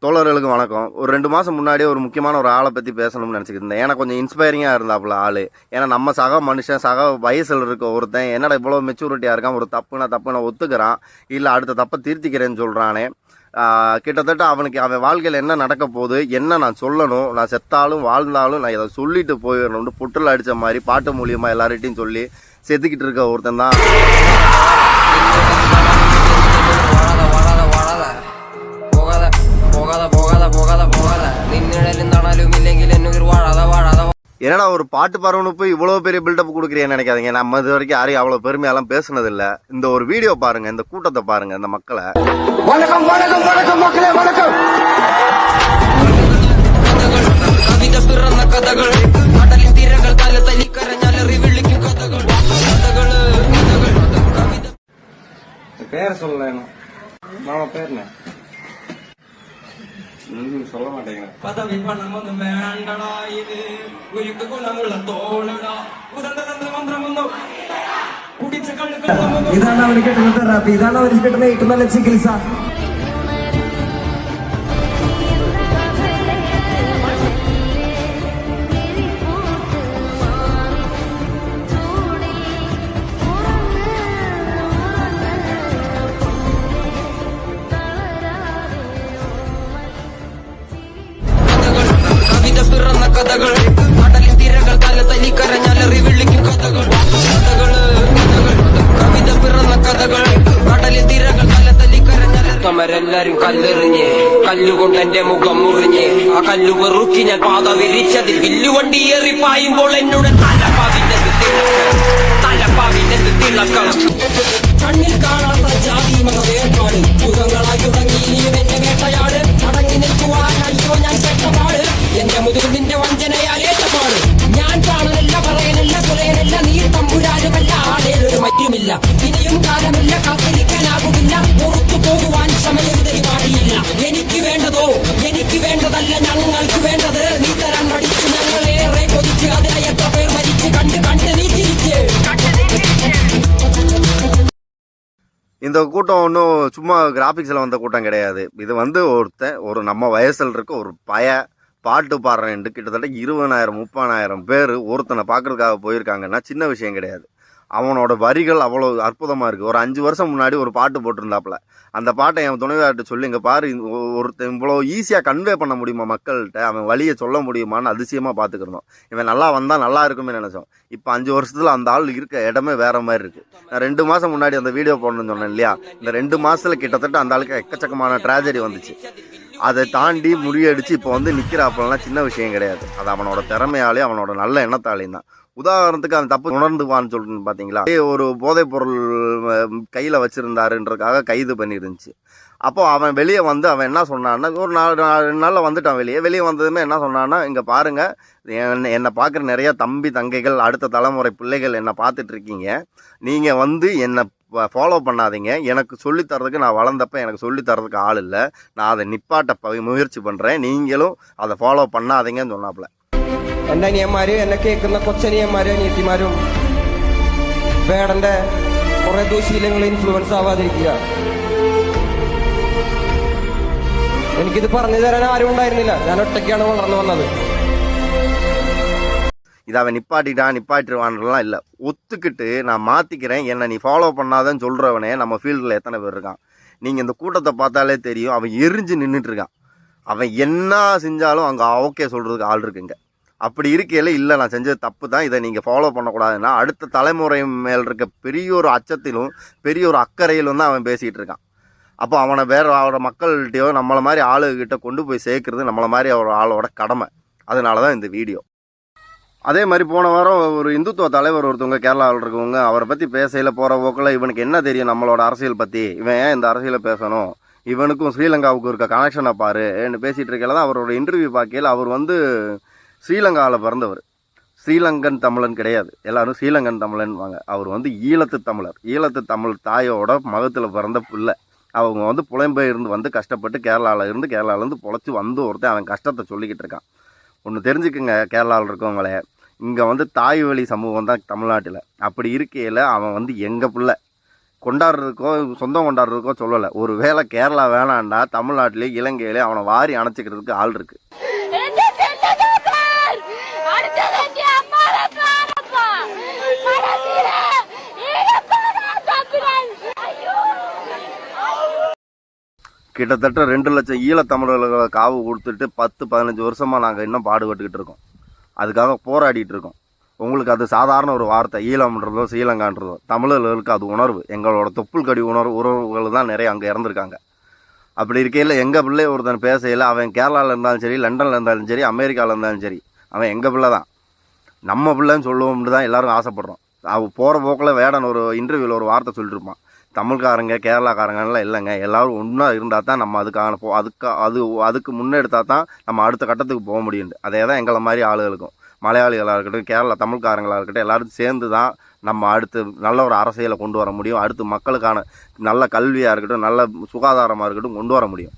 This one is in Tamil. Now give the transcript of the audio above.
தோழர்களுக்கு வணக்கம். ஒரு 2 மாசம் முன்னாடியே ஒரு முக்கியமான ஒரு ஆளை பத்தி பேசணும்னு நினைச்சுக்கிட்டு இருந்தேன். ஏன்னா கொஞ்சம் இன்ஸ்பைரிங்கா இருந்தாப்புல ஆளு. ஏன்னா நம்ம சக மனுஷன், சக வயசுல இருக்க ஒருத்தன் என்னடா இவ்வளோ மெச்சூரிட்டியா இருக்கான், ஒரு தப்புனா ஒத்துக்கிறான், இல்ல அடுத்த தப்பை திருத்திக்கிறேன்னு சொல்றானே. கிட்டத்தட்ட அவன் வாழ்க்கையில் என்ன நடக்க போகுது, என்ன நான் சொல்லணும், நான் செத்தாலும் வாழ்ந்தாலும் நான் இதை சொல்லிட்டு போயிடணும்னு புற்றில் அடித்த மாதிரி பாட்டு மூலியமாக எல்லார்கிட்டையும் சொல்லி செத்துக்கிட்டு இருக்க ஒருத்தன் தான். என்னடா ஒரு பாட்டு பாருன்னு போய் இவ்வளவு பெரிய பில்டப் கொடுக்குறேன்னு நினைக்காதீங்க. நம்ம இது வரைக்கும் யாரையும் அவ்வளவு பெருமையெல்லாம் பேசுனது இல்ல. இந்த ஒரு வீடியோ பாருங்க, இந்த கூட்டத்தை பாருங்க, இந்த மக்களை. வணக்கம் வணக்கம் வணக்கம் மக்களே, வணக்கம். பேர் சொல்ல மாமா பேர் சொல்ல மாட்டேங்க. பதவி பணம் ஒன்று வேண்டடா, இது உயிருக்கு குணமுள்ள தோழடா, ഇതാണ് അവർ കിട്ടുന്ന തെറാപ്പി, ഇതാണ് അവർ കിട്ടുന്ന ഏറ്റവും നല്ല ചികിത്സ. പിറന്ന കഥകൾ, കടലിൻ തിരകൾ തല തലി കരഞ്ഞാലറി വിളിക്കും കഥകൾ, കവിത പിറന്ന കഥകൾ, കടലിൻ തിരകൾ തല തലി കരഞ്ഞാലരെല്ലാരും കല്ലെറിഞ്ഞ്, കല്ലുകൊണ്ട് എന്റെ മുഖം മുറിഞ്ഞ്, ആ കല്ലു വെറുക്കി ഞാൻ പാത വിരിച്ചതിൽ വില്ലുവണ്ടി ഏറി പായുമ്പോൾ എന്നോട് തലപ്പാവിന്റെ തിളക്കം, കണ്ണിൽ കാണാത്ത ജാതി മത വേർപാട്, മുഖങ്ങളായി തുടങ്ങി ഇനിയും എന്റെ വേട്ടയാട്, അടങ്ങി നിൽക്കുവാൻ അയ്യോ ഞാൻ പെട്ടപാട്, എന്റെ മുതുകിൽ നിന്റെ വഞ്ചനയാലേറ്റപാട്, ഞാൻ കാണലല്ല പറയനല്ല പുലയനല്ല, നീ തമ്പുരാനുമല്ല, ആടേലൊരു മറ്റുമില്ല, ഇനിയും കാലമില്ല, കാത്തിരിക്കാനാകുമില്ല, പുറത്തു പോകുവാൻ സമയവിതരി പാടിയില്ല, എനിക്ക് വേണ്ടതോ എനിക്ക് വേണ്ടതല്ല ഞങ്ങൾക്ക് വേണ്ടത്, നീ തരാൻ പഠിച്ചു ഞങ്ങളേറെ കൊതിച്ച്, അതിനെ എത്ര പേർ മരിച്ച് കണ്ട് കണ്ട് നീ ചിരിച്ച്. இந்த கூட்டம் ஒன்றும் சும்மா கிராஃபிக்ஸில் வந்த கூட்டம் கிடையாது. இது வந்து ஒரு நம்ம வயசில் இருக்க ஒரு பாட்டு பாடுறேன்ட்டு கிட்டத்தட்ட 20,000 30,000 பேர் ஒருத்தனை பார்க்கறதுக்காக போயிருக்காங்கன்னா சின்ன விஷயம் கிடையாது. அவனோட வரிகள் அவ்வளோ அற்புதமாக இருக்குது. ஒரு 5 வருஷம் முன்னாடி ஒரு பாட்டு போட்டிருந்தாப்புல. அந்த பாட்டை என் துணைவியார்கிட்ட சொல்லி, இங்கே பாரு, ஒருத்தன் இவ்வளோ ஈஸியாக கன்வே பண்ண முடியுமா மக்கள்கிட்ட, அவன் வழியை சொல்ல முடியுமான்னு அதிசயமாக பார்த்துக்கிறோம். இவன் நல்லா வந்தால் நல்லா இருக்குமே நினச்சோம். இப்போ 5 வருஷத்தில் அந்த ஆள் இருக்க இடமே வேறு மாதிரி இருக்குது. நான் 2 மாதம் முன்னாடி அந்த வீடியோ போடணும்னு சொன்னேன் இல்லையா, இந்த 2 மாதத்தில் கிட்டத்தட்ட அந்த ஆளுக்கு எக்கச்சக்கமான ட்ராஜடி வந்துச்சு. அதை தாண்டி முறியடிச்சு இப்போ வந்து நிற்கிறாப்பெல்லாம் சின்ன விஷயம் கிடையாது. அது அவனோட திறமையாலே, அவனோட நல்ல எண்ணத்தாலையும் தான். உதாரணத்துக்கு அவன் தப்பு உணர்ந்துவான்னு சொல்லிட்டு பார்த்தீங்களா, ஒரு போதைப் பொருள் கையில் வச்சுருந்தாருன்றதுக்காக கைது பண்ணிருந்துச்சு. அப்போ அவன் வெளியே வந்து அவன் என்ன சொன்னான்னா, ஒரு 4 நாளில் வந்துட்டான். வெளியே வந்ததுமே என்ன சொன்னான்னா, இங்கே பாருங்கள், என்னை பார்க்குற நிறையா தம்பி தங்கைகள், அடுத்த தலைமுறை பிள்ளைகள் என்னை பார்த்துட்ருக்கீங்க, நீங்கள் வந்து என்னை ஃபாலோ பண்ணாதீங்க, எனக்கு சொல்லித்தரதுக்கு நான் வளர்ந்தப்ப எனக்கு சொல்லித்தரதுக்கு ஆள் இல்லை, நான் அதை நிப்பாட்ட முயற்சி பண்ணுறேன், நீங்களும் அதை ஃபாலோ பண்ணாதீங்கன்னு சொன்னாப்புல. എൻ്റെ അനിയന്മാര്, എന്നെ കേൾക്കുന്ന കൊച്ചനിയന്മാരും അനിയത്തിമാരും വേടന്റെ കുറെ ദുശീലങ്ങൾ ഇൻഫ്ലുവൻസ് ആവാതിരിക്കുക. എനിക്കിത് പറഞ്ഞു തരാൻ ആരും ഉണ്ടായിരുന്നില്ല, ഞാൻ ഒറ്റയ്ക്കാണ് വളർന്നു വന്നത്. இதை அவன் நிப்பாட்டிடுவான்லாம் இல்லை, ஒத்துக்கிட்டு நான் மாற்றிக்கிறேன், என்னை நீ ஃபாலோ பண்ணாதன்னு சொல்கிறவனே நம்ம ஃபீல்டில் எத்தனை பேர் இருக்கான். நீங்கள் இந்த கூட்டத்தை பார்த்தாலே தெரியும், அவன் எரிஞ்சு நின்றுட்டுருக்கான். அவன் என்ன செஞ்சாலும் அங்கே ஓகே சொல்கிறதுக்கு ஆள் இருக்குங்க. அப்படி இருக்கையில், இல்லை நான் செஞ்சது தப்பு தான், இதை நீங்கள் ஃபாலோ பண்ணக்கூடாதுன்னா அடுத்த தலைமுறை மேல் இருக்க பெரிய ஒரு அச்சத்திலும் பெரிய ஒரு அக்கறையிலும் தான் அவன் பேசிகிட்டு இருக்கான். அப்போ அவனை அவரோட மக்கள்கிட்டயோ நம்மளை மாதிரி ஆளுகிட்ட கொண்டு போய் சேர்க்கறது நம்மளை மாதிரி ஆளோட கடமை. அதனால தான் இந்த வீடியோ. அதே மாதிரி போன வாரம் ஒரு இந்துத்துவ தலைவர் ஒருத்தவங்க கேரளாவில் இருக்கவங்க அவரை பற்றி பேசையில் போகிற போக்கில், இவனுக்கு என்ன தெரியும் நம்மளோட அரசியல் பற்றி, இவன் ஏன் இந்த அரசியலை பேசணும், இவனுக்கும் ஸ்ரீலங்காவுக்கு இருக்க கனெக்ஷனை பாரு என்று பேசிகிட்டு இருக்கையில் தான் அவரோட இன்டர்வியூ பார்க்கையில், அவர் வந்து ஸ்ரீலங்காவில் பிறந்தவர், ஸ்ரீலங்கன் தமிழன் கிடையாது, எல்லாரும் ஸ்ரீலங்கன் தமிழன் வாங்க. அவர் வந்து ஈழத்து தமிழர், ஈழத்து தமிழ் தாயோட மகத்தில் பிறந்த பிள்ளை. அவங்க வந்து புலம்பெயர்ந்து வந்து கஷ்டப்பட்டு கேரளாவிலேருந்து பொழைச்சி வந்து ஒருத்தன் அவன் கஷ்டத்தை சொல்லிக்கிட்டு இருக்கான். ஒன்று தெரிஞ்சுக்குங்க கேரளாவில் இருக்கவங்களே, இங்கே வந்து தாய் வழி சமூகம் தான் தமிழ்நாட்டில். அப்படி இருக்கையில் அவன் வந்து எங்கள் பிள்ளை, கொண்டாடுறதுக்கோ சொந்தம் கொண்டாடுறதுக்கோ சொல்லலை. ஒரு வேளை கேரளா வேணாண்டா தமிழ்நாட்டிலே இலங்கையிலே அவனை வாரி அணைச்சிக்கிறதுக்கு ஆள் இருக்கு. கிட்டத்தட்ட 2 லட்சம் ஈழத்தமிழர்களை காவு கொடுத்துட்டு 10-15 வருஷமாக நாங்கள் இன்னும் பாடுபட்டுக்கிட்டு இருக்கோம். அதுக்காக போராடிட்டு இருக்கோம். உங்களுக்கு அது சாதாரண ஒரு வார்த்தை. ஈழம்ன்றதோ ஸ்ரீலங்கான்றதோ தமிழர்களுக்கு அது உணர்வு. எங்களோட தொப்புள் கடி உறவுகள் தான் நிறைய அங்கே இறந்துருக்காங்க. அப்படி இருக்கையில் எங்கள் பிள்ளை ஒருத்தன் பேசையில் அவன் கேரளாவில் இருந்தாலும் சரி, லண்டனில் இருந்தாலும் சரி, அமெரிக்காவில் இருந்தாலும் சரி, அவன் எங்கள் பிள்ளை தான், நம்ம பிள்ளைன்னு சொல்லுவோம்னு தான் எல்லோரும் ஆசைப்பட்றோம். போகிற போக்கில் வேடன் ஒரு இன்டர்வியூவில் ஒரு வார்த்தை சொல்லிட்டுருப்பான், தமிழ்காரங்க கேரளாக்காரங்கலாம் இல்லைங்க, எல்லோரும் ஒன்றா இருந்தால் தான் நம்ம அதுக்கு முன்னெடுத்தால் தான் நம்ம அடுத்த கட்டத்துக்கு போக முடியும். அதே தான் எங்களை மாதிரி ஆளுகளுக்கும், மலையாளிகளாக இருக்கட்டும், கேரளா தமிழ்காரங்களாக இருக்கட்டும், எல்லோரும் சேர்ந்து தான் நம்ம அடுத்து நல்ல ஒரு அரசியலை கொண்டு வர முடியும். அடுத்து மக்களுக்கான நல்ல கல்வியாக இருக்கட்டும், நல்ல சுகாதாரமாக இருக்கட்டும் கொண்டு வர முடியும்.